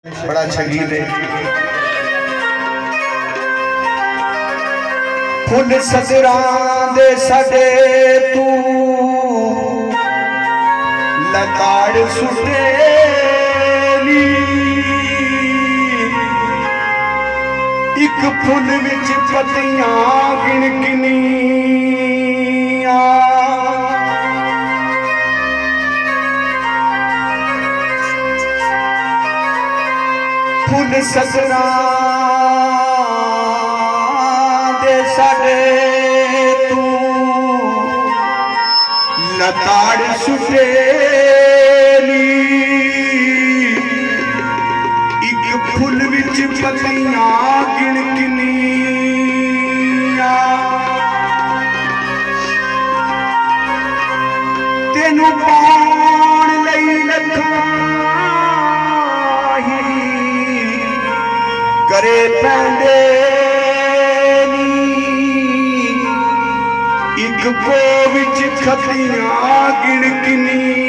बड़ा छगीर है। फुल सजरां दे सडे तू लताड़ सुटे नी, एक फुल विच पत्तियां गिणगिणियां, फुल सजरां दे साडे तू लताड़ सुटे नी, एक फुल विच पत्तियां गिणगिणियां, तेनू पाउण लई लखां करे पैंदे नी, एक को विच खतियां गिणगिणियां,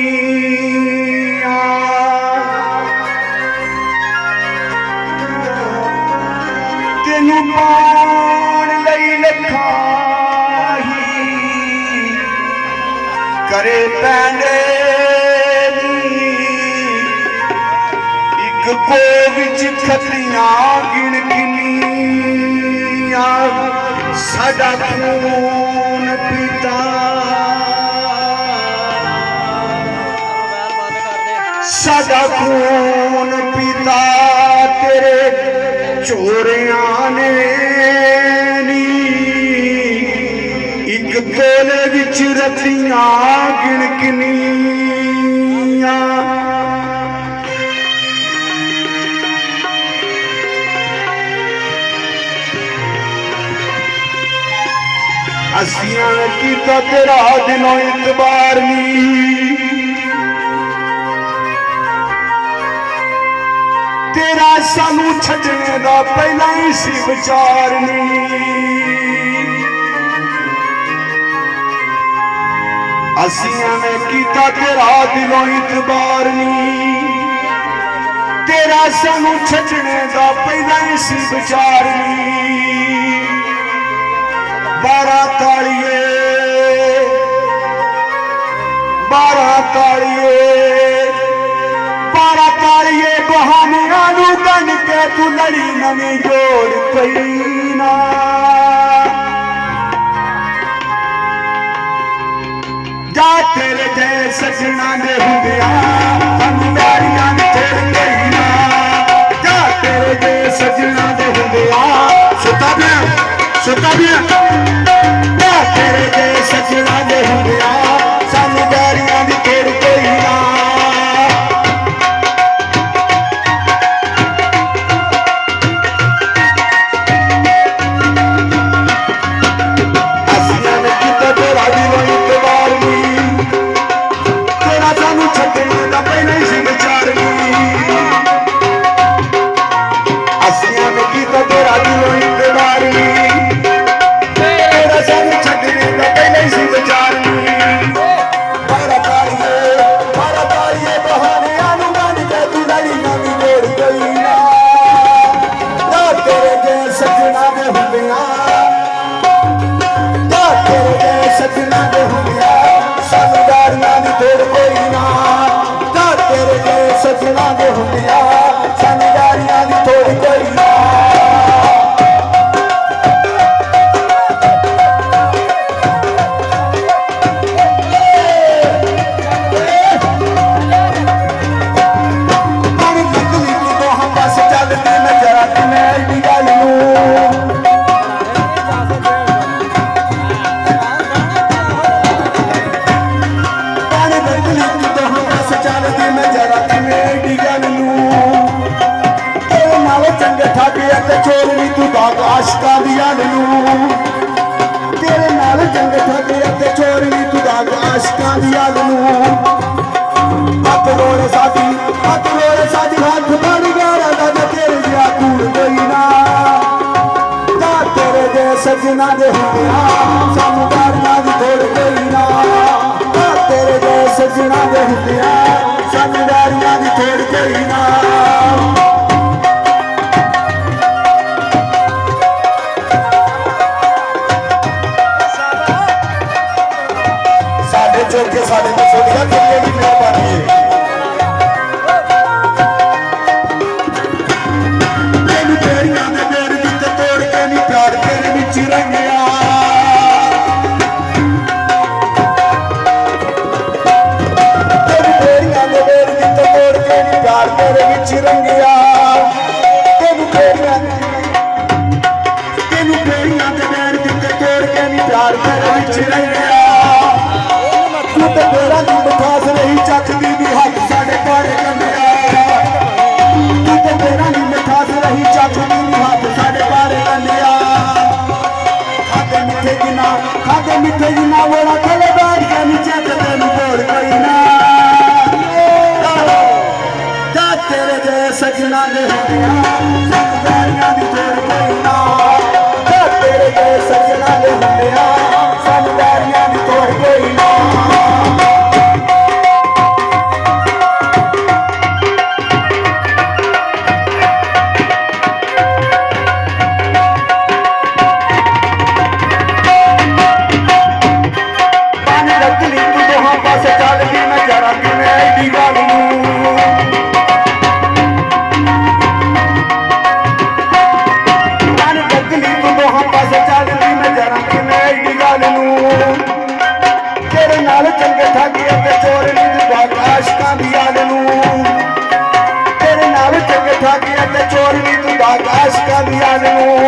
तेनू पाउण लई लखां करे पैंदे को विच खतियां गिणगिणियां, साडा खून पीता साडा खून पीता तेरे चोरियां ने नी, एक तोले विच रतियां गिणगिणियां, असियां कीता तेरा दिलों इतबार नी, तेरा सानू छड्डने दा पहला ही सी विचार नी, असियां ने कीता तेरा दिलों इतबार नी, तेरा सानू छड्डने दा पहला ही सी विचार नी, 12 तालिए बहानियां नू कन के तू लड़ी नवीं जोड़ पई ना, जा तेरे जै सजना दे हुंदियां सानू यारियां दी थोड़ पई ना, जा तेरे जै सजना दे हुंदियां सुता भी तेरे जे सजना दे हुंदियां सानू यारियां दी थोड़ कोई ना, असियां ने कीता तेरा दिलों इतबार नी, तेरा सानू छड्डने दा पहला ही सी विचार नी, असियां ने कीता तेरा दिलों इतबार नी, सजना दे हुंदियां सानू यारियां दी थोड़ कोई ना, चोरनी तू दाग आशका दिया नू, तेरे नाल जंग ठगे ते चोरनी तू दाग आशका दिया नू, हाथ रोड़े साथी हाथ बन गया दादा तेरे जिया कूड़ कोई ना, जा तेरे जे सजना दे हुंदियां सानू यारियां दी थोड़ कोई ना, जा तेरे जे सजना दे हुंदियां सानू यारियां दी थोड़ कोई ना। ਹੁੰਦੇ ਆ ਸਾਨੂੰ ਵੈਰੀਆਂ ਦੀ ਤੋੜ ਕੋਈ ਨਾ ਜੇ ਤੇਰੇ ਜੇ ਸੱਜਣਾ ਦੇ ਹੁੰਦੇ ਆ ਸਾਨੂੰ ਵੈਰੀਆਂ ਦੀ ਤੋੜ ਕੋਈ ਨਾ ਆਸ਼ਕਾਂ ਦੀ ਯਾਦ ਨੂੰ ਤੇਰੇ ਨਾਲ ਚੰਗੇ ਠਾਗੀਆਂ ਤੇ ਚੋਰ ਵੀ ਤੂੰ ਦਾਗ ਆਸ਼ਕਾਂ ਦੀ ਯਾਦ ਨੂੰ